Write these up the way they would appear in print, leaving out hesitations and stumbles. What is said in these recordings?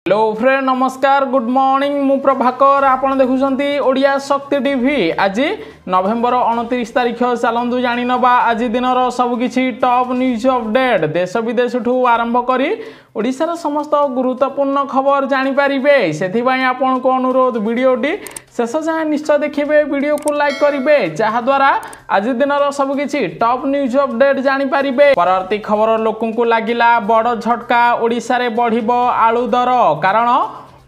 Hello friend नमस्कार good morning मु प्रभाकर आपण देखुछंती ओडिया शक्ति टीवी। आज नवेम्बर 29 तारिख चलतु जानी नवा आज दिनर सबकि टॉप न्यूज अपडेट देश विदेश ठू आरंभ करी ओडिशार समस्त गुरुत्वपूर्ण खबर जानीपारे से आपण को अनुरोध वीडियोटी शेष जाए निश्चय देखिए वीडियो को लाइक करेंगे जहाद्वारा आज दिनर सबकि टॉप न्यूज अपडेट जानीपारे। परवर्ती खबर लोकों को लगिला बड़ झटका ओडिशा रे बढ़िबो आलू दर कारण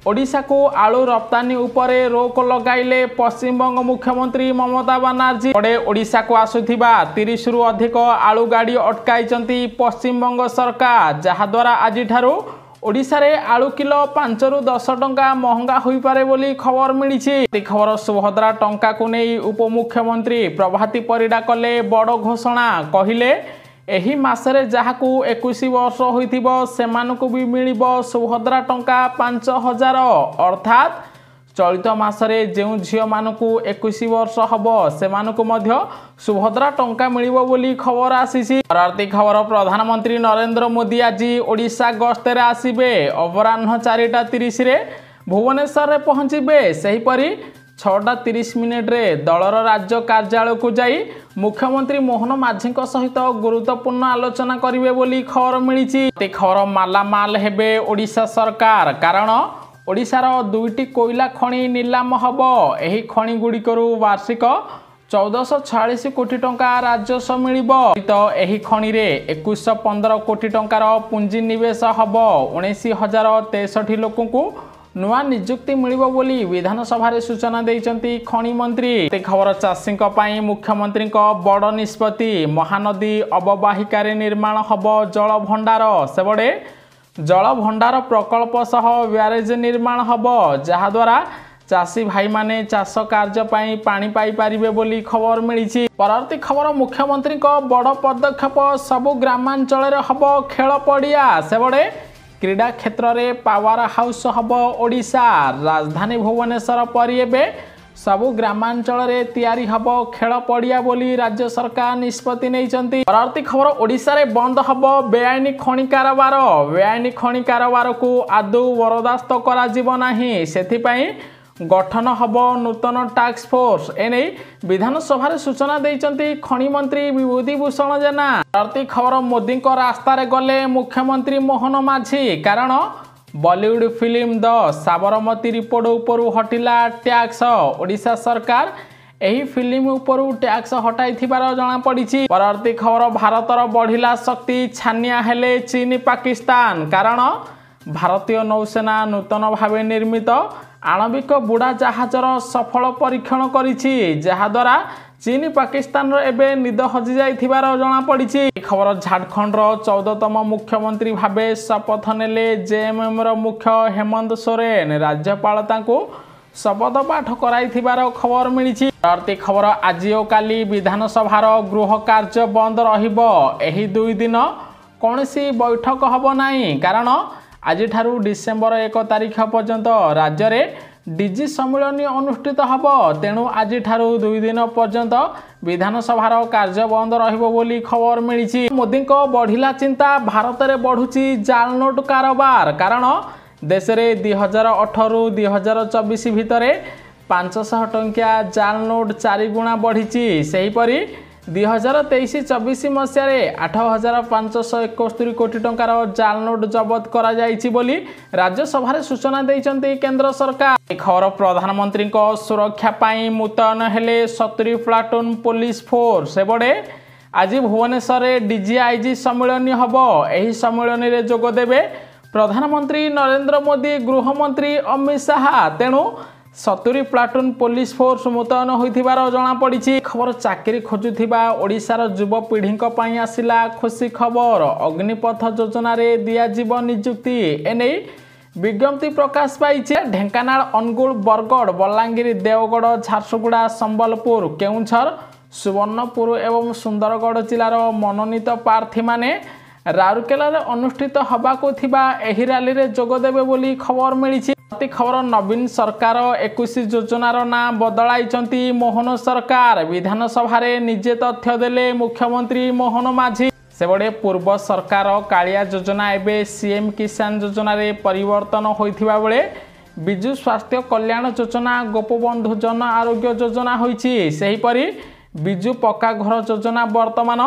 ओडिशा को आलू रप्तानी उपरे रोक लगाइले पश्चिमबंग मुख्यमंत्री ममता बनर्जी। पड़े ओडिशा को आसुथिबा 30 रु अधिक आलू गाड़ी अटकाइचंती पश्चिमबंग सरकार जहाद्वारा आज ठारू ओडिशा रे आलू किलो 5 रु 10 टंका महंगा होई पारे बोली खबर मिली। खबर सुभद्रा टंका को नहीं उपमुख्यमंत्री प्रभाती परिडा कले बड़ घोषणा कहिले एही मासरे जहाकू 21 वर्ष होइथिबो सेमानकू भी मिलिबो सुभद्रा टंका 5000 अर्थात चलित मासरे जेउ झियो मानकू 21 वर्ष हबो सेमानकू मध्य सुभद्रा टंका मिलिबो बोली खबर आसीसी। परवर्ती खबर प्रधानमंत्री नरेंद्र मोदी आज ओडिशा गस्ते रे आसीबे अपराह्न 4:30 रे भुवनेश्वर रे पहुंचीबे। सेहीपरि 6:30 रे दलर राज्य कार्यालय को जाई मुख्यमंत्री मोहन माझी सहित गुरुत्वपूर्ण आलोचना करिवे बोली खबर मिली। खबर मालामाल हेबे ओडिशा सरकार कारण ओडिशार 2टी कोयला खଣି नीलाम हबो। एही खଣି गुड़िकरू वार्षिक 1446 कोटी टंका राजस्व मिलिबो। तो एही खଣି रे 2115 कोटी टंकार पुंजी निवेश हबो। 19,063 लोकों को नुआ नियुक्ति मिलिबो बोली विधानसभा रे सूचना देइचंती खଣି मंत्री। खबर चाषी मुख्यमंत्री बड़ निष्पत्ति महानदी अववाहिका रे निर्माण हबो जल भंडार सेबडे जल भंडार प्रकल्प सह ब्यारेज निर्माण हबो जहाद्वारा चाषी भाई माने चाष कार्य पाई पानी पाई पारिबे बोली खबर मिली। परवर्ती खबर मुख्यमंत्री बड़ पदक्षेप सबु ग्रामांचल रे हबो खेल पड़िया सेबडे क्रीडा क्षेत्र रे पावर हाउस हबो ओडिशा राजधानी भुवनेश्वर परिबे सबु ग्रामांचल रे तैयारी हबो खेल पड़िया बोली राज्य सरकार निष्पत्ति नैचंती। परवर्ती खबर ओडिशा रे बंद हबो बेआईनी खଣି कारोबार। बेआईनी खଣି कारोबार को आदौ बरदास्त करा जीव नाही सेथिपाई गठन हबो नूतन टास्क फोर्स एने विधानसभा रे सूचना देइचंती खଣି मंत्री विभूति भूषण जेना। परवर्ती खबर मोदी को रास्ता रे गले मुख्यमंत्री मोहन माझी कारण Bollywood film the Sabarmati report उपरू हटिला टैक्स। ओडिशा सरकार एही फिल्म उपरू टैक्स हटाई थिबार जणा पड़िछि। परवर्ती खबर भारतर बढ़िला शक्ति छानिया हेले चीन पाकिस्तान कारण भारतीय नौसेना नूतन भावे निर्मित आणविक बुड़ा जहाजर सफल परीक्षण करिछि जहाद्वारा चीन पाकिस्तान एबे निद हजि जाइथिबार जणा पड़िछि। खबर झारखंड 14तम मुख्यमंत्री भावे शपथ नेले जेएमएम रो मुख्य हेमंत सोरेन राज्यपाल तांको शपथ पाठ कराइथिबार खबर मिलिछि। परवर्ती खबर आज ओ काली विधानसभार गृह कार्य बंद रहिबो। एही 2 दिन कोनसी बैठक हबो नाही कारण आज ठारू डिसेम्बर 1 तारिख पर्यंत राज्य रे डीजी सम्मेलन अनुष्ठित हबो। तेणु आज ठारू 2 दिन पर्यंत विधानसभार कार्य बंद रहिबो बोली खबर मिलिछि। मोदी को बढ़िला चिंता भारत रे बढ़ुची जाल नोट कारोबार कारण देश रे 2018 रु 2024 भितरे 500 टंकिया जाल नोट 4 गुणा बढ़िछि। सेहीपरि 2023-24 मसीह 8,571 कोटी टंकार जाल नोट जबत करा जाइछि बोली राज्यसभा रे सूचना देइचंती केंद्र सरकार। खबर प्रधानमंत्री को सुरक्षा पाई मुतयन हेले 70 प्लाटून पुलिस फोर्स सेबडे आज भुवनेश्वर रे डीजीआईजी सम्मेलन हबो। एही सम्मेलन रे जोग देबे प्रधानमंत्री नरेंद्र मोदी गृहमंत्री अमित शाह। तेणु 70 प्लाटून पुलिस फोर्स मुतयन होइथिबार जणा पड़िछि। खबर चाकरी खोजुथिबा ओडिशार युवपीढ़ी पई आसिला खुशी खबर अग्निपथ योजना रे दिया जीव नियुक्ति एने विज्ञप्ति प्रकाश पाइछि। ढेंकानाल अनुगुल बरगड़ बलांगीर देवगढ़ झारसुगुड़ा संबलपुर केउंझर सुवर्णपुर एवं सुंदरगढ़ जिलार मनोनीत प्रार्थी माने राउरकेला रे अनुष्ठित हबाको थिबा एही रैली रे जोग देबे बोली खबर मिलिछि। खबर नवीन सरकार 21 योजनार ना बदलाइचंती मोहन सरकार विधानसभा रे निजे तथ्य देले मुख्यमंत्री मोहन माझी। सेबड़े पूर्व सरकार कालिया योजना एवं सीएम किसान योजना रे परिवर्तन होइथिबा बेले विजु स्वास्थ्य कल्याण योजना गोपबंधु जन आरोग्य योजना होइछि। सेहीपरि विजु पक्का घर योजना वर्तमान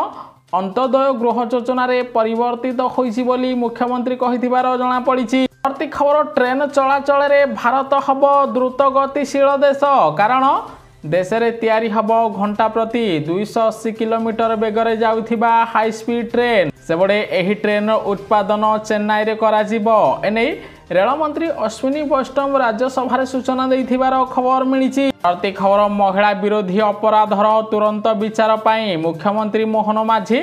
अंत्योदय गृह योजना रे परिवर्तित होइछि बोली मुख्यमंत्री कहिथिबार जणा पड़िछि। प्रति खबर ट्रेन चलाचल रे भारत हब द्रुत गतिशील देश कारण देश रे तैयारी हब घंटा प्रति 280 kilometre बेगरे जाउथिबा high speed train. Sebade एही ट्रेन उत्पादन चेन्नई रे करा जिवो। एनै रेल मंत्री अश्विनी वैष्णव राज्यसभा सूचना देथिबार खबर मिलिछि। प्रति खबर महिला विरोधी अपराधर तुरंत विचार पाई मुख्यमंत्री मोहन माझी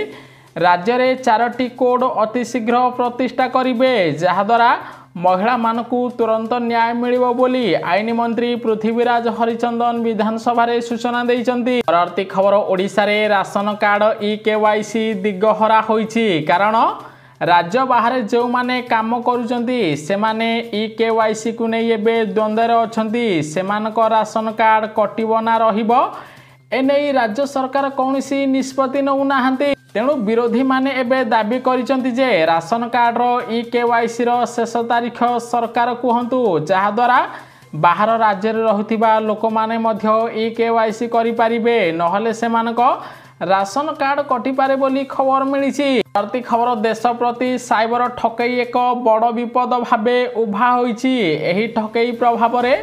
राज्य रे 4टी कोड अति शीघ्र प्रतिष्ठा करिवे जहाद्वारा महिला मानकु तुरंत न्याय मिलिबो बोली आईन मंत्री पृथ्वीराज हरिचंदन विधानसभा रे सूचना दैछंती। परवर्ती खबर ओडिशा रे राशन कार्ड ई-केवाईसी दिगहरा होइछि कारण राज्य बाहर जो माने काम करूचंती से माने ई-केवाईसी को नहीं एबे द्वंद्वर अछंती सेमानक राशन कार्ड कटिबो ना रहिबो एनै राज्य सरकार कौनसी निष्पत्ति नउ नाहंती। तेणु विरोधी माने एबे दाबी करिसंती जे राशन कार्ड रो ई-केवाईसी रो शेष तारीख सरकार कहंतु जहाद्वारा बाहर राज्य रे रहुथिबा लोक माने मध्य ई-केवाईसी करि पारिबे नहले सेमानक राशन कार्ड कटि पारे बोली खबर मिलिछि। प्रति खबर देश प्रति साइबर ठकई एक बड़ विपद भाबे उभा होइछि। एही ठकई प्रभाव रे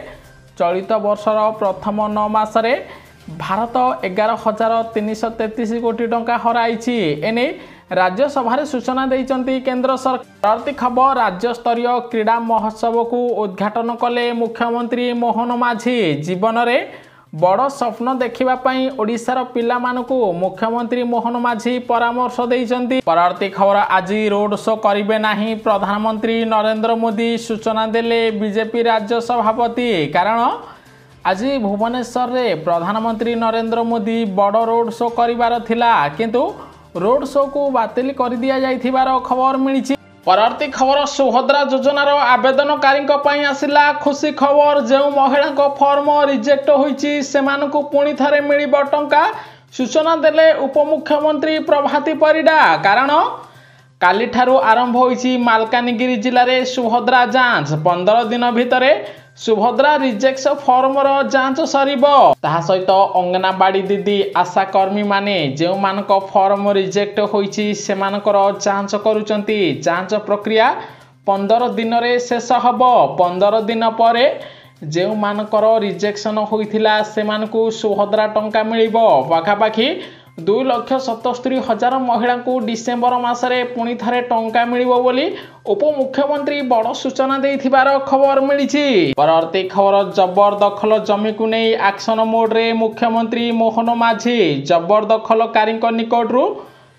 चलित वर्षर प्रथम 9 मासरे भारत 11,333 कोटी टंका हराइछि। एने राज्यसभा सूचना देइचंती केंद्र सरकार। प्रति खबर राज्य स्तरीय क्रीड़ा महोत्सव को उद्घाटन कले मुख्यमंत्री मोहन माझी जीवन रे बड़ स्वप्न देखिबा पई ओडिशार पिला मानकु मुख्यमंत्री मोहन माझी परामर्श देइचंती। परवर्ती खबर आज रोड शो करिवे नाही प्रधानमंत्री नरेंद्र मोदी सूचना देले बीजेपी राज्य सभापति कारण आज भुवनेश्वर रे प्रधानमंत्री नरेंद्र मोदी बड़ रोड शो करिवार थिला किंतु रोड शो को बातिल कर दिया जाइथिबार खबर मिलिछि। परवर्ती खबर सुभद्रा योजनार आवेदनकारी पई आसिला खुशी खबर जो महिला को फॉर्म रिजेक्ट होइछि सेमानकु पुणी थारे मिलिबो टंका सूचना देले उपमुख्यमंत्री प्रभाती परिडा कारण काली ठारू आरंभ होइछि मालकानगिरी जिल्ला रे सुभद्रा जांच 15 दिन भितरे सुभद्रा रिजेक्शन फॉर्म रो जांच सरिबो ताहा सहित अंगनाबाड़ी दीदी आशा कर्मी माने जे मानक फॉर्म रिजेक्ट होइछि सेमानकर जांच करूचंती जांच प्रक्रिया 15 दिन रे शेष हबो 15 दिन परे जे मानकर रिजेक्शन होइथिला सेमानकु सुभद्रा टंका मिलिबो पाखापाखी 2,77,000 महिला को डिसेंबर मासरे पुणी थारे टंका मिलिबो बोली उपमुख्यमंत्री बड़ सूचना देथिबार खबर मिलिछि। परवर्ती खबर जबरदखल जमी को नहीं एक्शन मोड रे मुख्यमंत्री मोहन माझी जबरदखलकारी निकटरू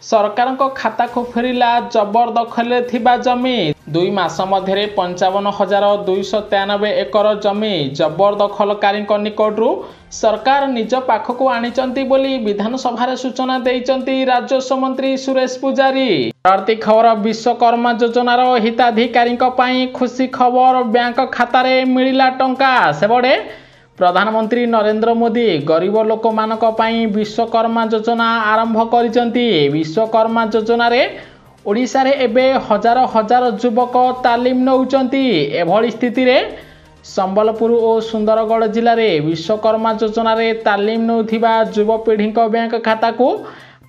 सरकार खाता को फेरिला जबरदखल थिबा जमी 2 मास मध्य 55,293 एकर जमी जबरदखलकारी निकटरू सरकार निज पाखक आनिचंती बोली विधानसभा सूचना देइचंती राजस्व मंत्री सुरेश पुजारी। परवर्ती खबर विश्वकर्मा योजनार हिताधिकारी पई खुशी खबर बैंक खाता रे मिलिला टंका सेबड़े प्रधानमंत्री नरेंद्र मोदी गरीब लोक मानक पई विश्वकर्मा योजना आरंभ करिसंती। विश्वकर्मा योजना रे ओडिशा रे एबे हजार हजार युवक तालीम नउचंती एभली स्थिति रे संबलपुर और सुंदरगढ़ जिले में विश्वकर्मा योजना रे तालीम नौथिबा युवपीढ़ी बैंक खाता को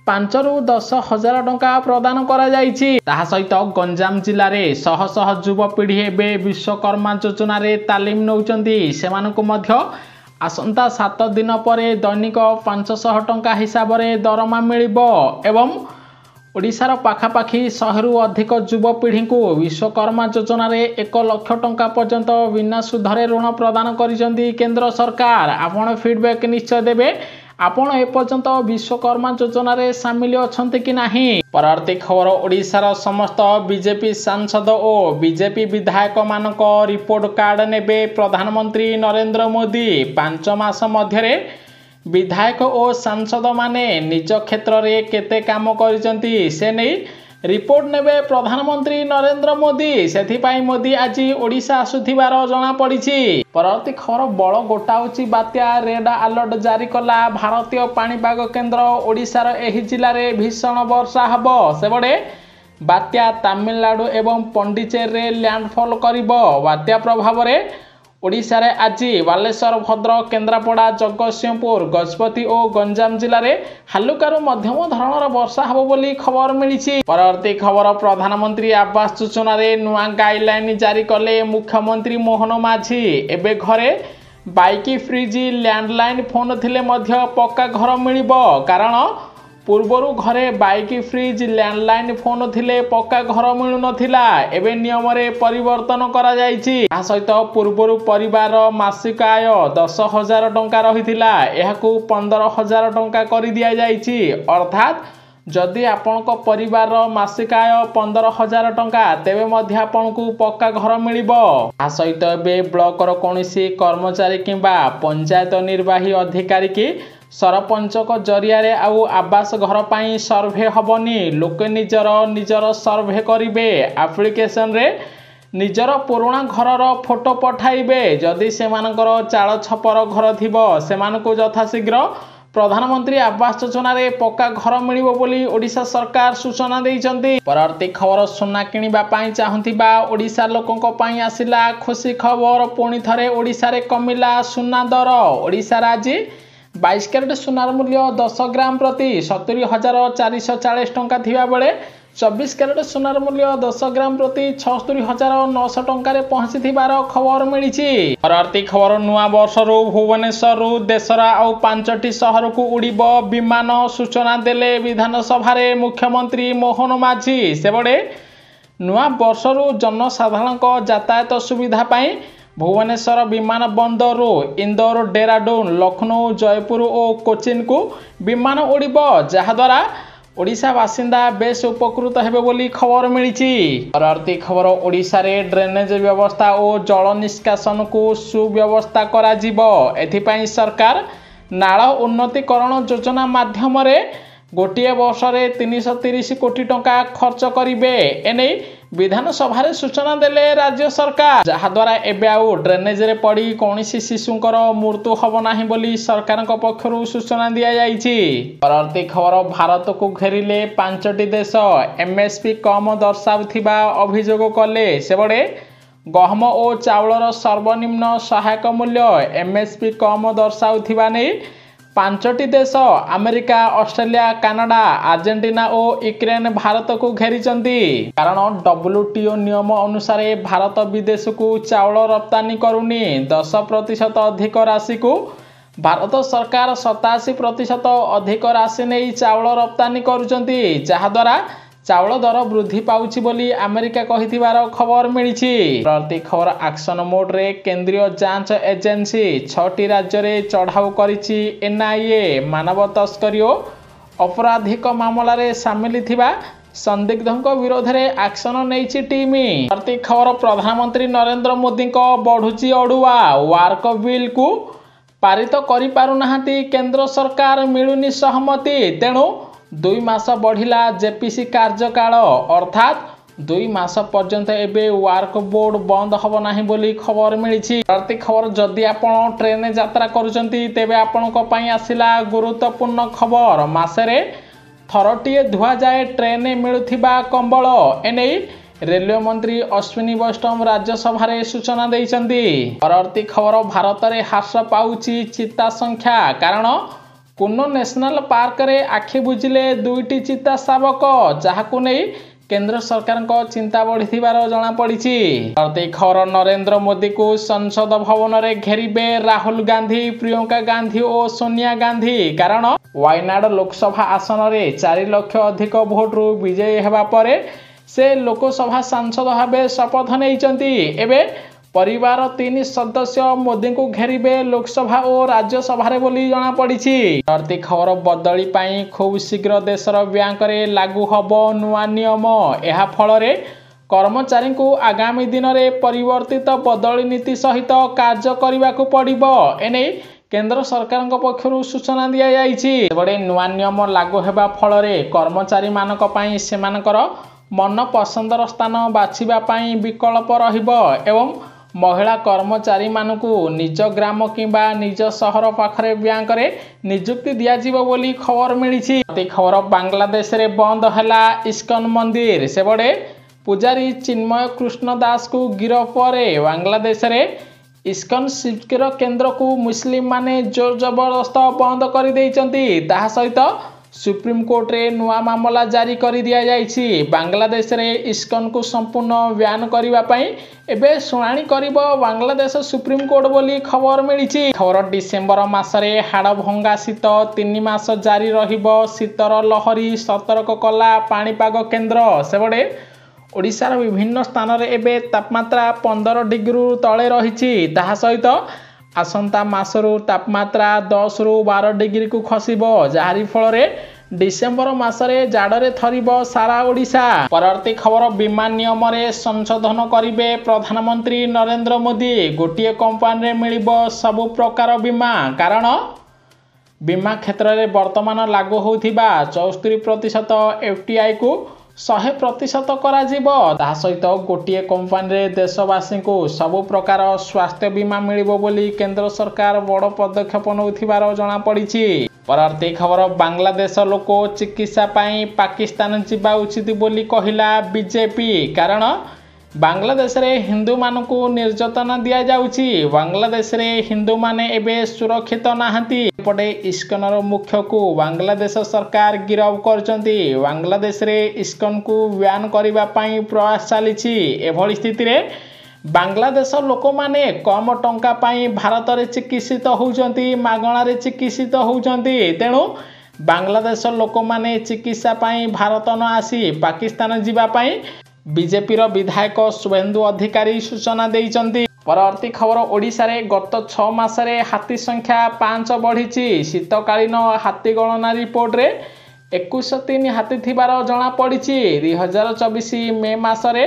5 ରୁ 10 हजार टंका प्रदान करा जाइछि। ताहा सहित गंजाम जिले में शह शह युवपीढ़ी एबे विश्वकर्मा योजना रे तालीम नौचंती सेमानकु मध्य आसंता 7 दिन पर दैनिक 500 टंका हिसाब रे दरमा मिलिबो एवं ओडिशार पाखापाखि 100 ରୁ अधिक युवपीढ़ी को विश्वकर्मा योजना रे 1 लाख टंका पर्यंत बिना सुधरे ऋण प्रदान करिसंती केंद्र सरकार। आपण फीडबैक निश्चय देबे आपण एपर्यंत विश्वकर्मा योजना रे सामिल अछंती कि नाही। परवर्ती खबर ओडिशार समस्त बीजेपी सांसद और बीजेपी विधायक मानक रिपोर्ट कार्ड नेबे प्रधानमंत्री नरेंद्र मोदी 5 मास मध्यरे विधायक और सांसद माने निज क्षेत्र रे केते काम करिसंती से नहीं रिपोर्ट नेबे प्रधानमंत्री नरेंद्र मोदी से मोदी आज ओडिशा आसुथिबार जना पड़ी। परवर्ती खबर बड़ गोटाउची बात्या रेड अलर्ट जारी कला भारतीय पाणीपाग केन्द्र। ओडिशार एही जिले में भीषण वर्षा हब सेबड़े बात्या तमिलनाडु एवं पंडिचेरी लैंडफॉल करिबो। बात्या प्रभाव में ओडिशा रे आज बालेश्वर भद्रक केन्द्रापड़ा जगतसिंहपुर गजपति और गंजाम जिले में हालुकारु मध्यम धरणर वर्षा हब बोली खबर मिली। परवर्ती खबर प्रधानमंत्री आवास योजना रे नुआ गाइडलाइन जारी कले मुख्यमंत्री मोहन माझी। एबे घरे बाइक फ्रिज लैंडलाइन फोन थिले मध्य पक्का घर मिलिबो। कारण पूर्वर घरे बाइक फ्रिज लैंडलाइन फोन थिले पक्का घर मिलु नथिला। एबे नियम रे परिवर्तन करा जायछि। आ सहित पूर्वर परिवार मासिक आय 10,000 टंका रहिथिला एहाकू 15,000 टंका करि दिया जायछि। अर्थात जदि आपनको परिवार मासिक आय 15,000 टंका तेबे मध्य आपनको पक्का घर मिलिबो। आ सहित एबे ब्लॉक रो कोनोसी कर्मचारी किंबा पंचायत निर्वाही अधिकारी की सरपंच को जरिया रे आउ आवास घर पाई सर्वे हबनी। लोके निजर सर्वे करिवे। एप्लिकेशन रे निजर पुराना घरर फोटो पठाइबे। जदि सेमानकर चाल छपर घर थिबो सेमानको यथाशीघ्र प्रधानमंत्री आवास योजना रे पक्का घर मिलिबो बोली ओडिशा सरकार सूचना देइचंती। परवर्ती खबर सोना किनिबा पाई चाहंतिबा ओडिशा लोकंक पाई आसिला खुशी खबर। पुणी थरे ओडिशा रे कमिला सुना दर। ओडिशा राज्य 22 कैरेट सुनार मूल्य 10 ग्राम प्रति 70,440 टंका थिबा बेले 24 कैरेट सुनार मूल्य 10 ग्राम प्रति 76,900 टंका रे पहुंचीथिबार खबर मिली। परवर्ती खबर नुआ वर्ष भुवनेश्वर देशरा आउ 5टी सहर को उड़ीब विमान सूचना देले विधानसभा रे मुख्यमंत्री मोहन माझी। सेबड़े नुआ वर्ष जनसाधारण यातायात सुविधा पाई भुवनेश्वर विमान बंदर इंदौर डेराडून लखनऊ जयपुर और कोचिन को विमान उड़ीब जहाद्वारा ओडिशा बासिंदा बेस उपकृत हेबे बोली खबर मिली। परवर्ती खबर ओडिशा रे ड्रेनेज व्यवस्था और जल निष्कासन को सुव्यवस्था करा जिवो। एथिपाई सरकार नाल उन्नतीकरण योजना माध्यम रे गोटे वर्ष रे 330 कोटी टंका खर्च करिवे। एने विधानसभा रे सूचना देले राज्य सरकार जहाद्वारा एबे आउ ड्रेनेज रे पड़ी कोनोसी शिशुंकर मृत्यु हब नाही बोली सरकारक पक्षरु सूचना दिया जायछि। परवर्ती खबर भारत को घेरिले 5टी देश एमएसपी कम दर्शाउथिबा अभियोग कले। सेबड़े गहम और चाउलर सर्वनिम्न सहायक मूल्य एमएसपी कम दर्शाउथिबा नै 5टी देश अमेरिका ऑस्ट्रेलिया कनाडा अर्जेंटीना और यूक्रेन भारत को घेरिचंती। कारण WTO नियम अनुसार भारत विदेश को चाउल रप्तानी करुनी। 10% अधिक राशि को भारत सरकार 87% अधिक राशि नहीं चाउल रप्तानी करुचंती जहाद्वारा चाउल दर वृद्धि पाउछि बोली अमेरिका कहिथिबार खबर मिली। प्रति खबर एक्शन मोड रे केंद्रीय जांच एजेंसी 6टी राज्य रे चढ़ाऊ करिछि। एनआईए मानव तस्करी अपराधिक मामला रे सामिल थिबा संदिग्धों विरोध रे एक्शन नैछि टीम। प्रति खबर प्रधानमंत्री नरेंद्र मोदी को बढ़ुछि अड़ुआ। वार्क बिल को पारित करि पारु नाहांती केंद्र सरकार मिलुनी सहमति। तेणु 2 मास बढ़िला जेपीसी कार्यकाल अर्थात 2 मास पर्यंत एबे वार्क बोर्ड बंद हब नाही बोली खबर मिली। प्रति खबर जदि आपण ट्रेन यात्रा करूचंती तेबे आपणक पई आसिला गुरुत्वपूर्ण खबर। मासरे थरटिए धुआ जाए ट्रेन मिलुथिबा कंबल। एने रेलवे मंत्री अश्विनी वैष्णव राज्यसभा रे सूचना देइचंती। परवर्ती खबर भारत रे ह्रास पाउची चिता संख्या। कारण कुनो नेशनल पार्क रे आखि बुझिले 2टी चिता शावक जहाकु नहीं केंद्र सरकार को चिंता बढ़िथिबार जना पड़िछि। प्रति खबर नरेंद्र मोदी को संसद भवन रे घेरिबे राहुल गांधी प्रियंका गांधी और सोनिया गांधी। कारण वायनाड लोकसभा आसन रे 4 लाख अधिक भोट रु विजयी हेबा परे से लोकसभा सांसद भाबे शपथ नैचंती। एबे परिवार 3 सदस्य मोदी को घेरिबे लोकसभा और राज्यसभा रे बोली जना पड़िछि। प्रति खबर बदली पाई खूब शीघ्र देशर बैंक रे लागू हब नुआ नियम। एहा फल रे कर्मचारी को आगामी दिन रे परिवर्तित बदली नीति सहित कार्य करने को पड़िबो। एने केंद्र सरकार पक्षरु सूचना दिया जायछि। बड़े नुआ नियम लागू हेबा फल रे कर्मचारी मानक पई सेमानकर मन पसंदर स्थान बाछिबा पई विकल्प रहिबो एवं महिला कर्मचारी मानकु निज ग्राम किंबा निज शहर पाखरे बैंक रे नियुक्ति दिया जीवो बोली खबर मिली। खबर बांग्लादेश रे बंद हैला इस्कन मंदिर। सेबड़े पुजारी चिन्मय कृष्ण दास को गिरफ पर बांग्लादेश रे इस्कन शिक्षर केन्द्र को मुस्लिम माने जोर जबरदस्त बंद कर देइचंती। ताहा सहित सुप्रीम कोर्ट रे नुआ मामला जारी कर दिया जाइछि। बांग्लादेश रे इस्कन को संपूर्ण ब्यान करिबा पई एबे सुनानी करिबो बांग्लादेश सुप्रीम कोर्ट बोली खबर मिली। खबर डिसेम्बर मासरे हाड़ भंगा शीत 3 मास जारी रहिबो। शीतर लहरी सतर्क कला पाणीपाग केन्द्र। सेबड़े ओडिशार विभिन्न स्थान रे एबे तापमात्रा 15 डिग्री तले रहिछि। ताहा सहित आसंता मासरू तापमात्रा 10 रु 12 डिग्री को खसिबो, जारी फल रे डिसेम्बर मासरे जाड़े थरिबो सारा ओडिशा। परवर्ती खबर विमान नियम रे संशोधन करिबे प्रधानमंत्री नरेंद्र मोदी। गोटिए कंपनी रे मिलिबो सबु प्रकार बीमा। कारण बीमा क्षेत्र रे वर्तमान लागू होथिबा 74% एफटीआई को 100% करा जीवो। ता सहित गोटिए कंपनी रे देशवासी को सबु प्रकार स्वास्थ्य बीमा मिलिबो बोली केंद्र सरकार बड़ पदक्षेप नउथिबार जणा पड़िछि। परवर्ती खबर बांग्लादेश लोक चिकित्सा पाई पाकिस्तान जिबा उचित बोली कहिला बीजेपी। कारण बांग्लादेश रे हिंदू मानकु निर्यातना दिया जाउछि। बांग्लादेश रे हिंदू माने एबे सुरक्षित नाहंती। एपटे इस्कनर मुख्य को बांग्लादेश सरकार गिरफ करचंती। बांग्लादेश रे इस्कन को ब्यान करिबा पई प्रयास चलीछि। एभଳି स्थिति रे बांग्लादेश लोक माने कम टंका पाई भारत रे चिकित्सित होउचंती, मागणा रे चिकित्सित होउचंती। तेणु बांग्लादेश लोक माने चिकित्सा पाई भारत न आसी पाकिस्तान जिबा पई बीजेपी रो विधायक शुभेन्दु अधिकारी सूचना देइचंती। परवर्ती खबर ओडिशा रे गत 6 मासरे हाथी संख्या 5 बढ़िछि। शीतकालीन हाथी गणना रिपोर्ट रे 2103 हाथी थिबार जणा पड़िछि। 2024 मे मासरे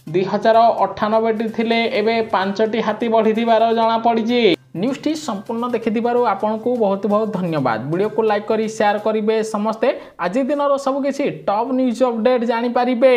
2098 थिले एबे 5टी हाथी बढ़िथिबार जणा पड़िछि। न्यूज़ टी संपूर्ण देखिथिबारु आपनकु बहुत बहुत धन्यवाद। वीडियो को लाइक करी शेयर करिवे समस्ते। आज दिनर सब किछि टॉप न्यूज़ अपडेट जानि पारिबे।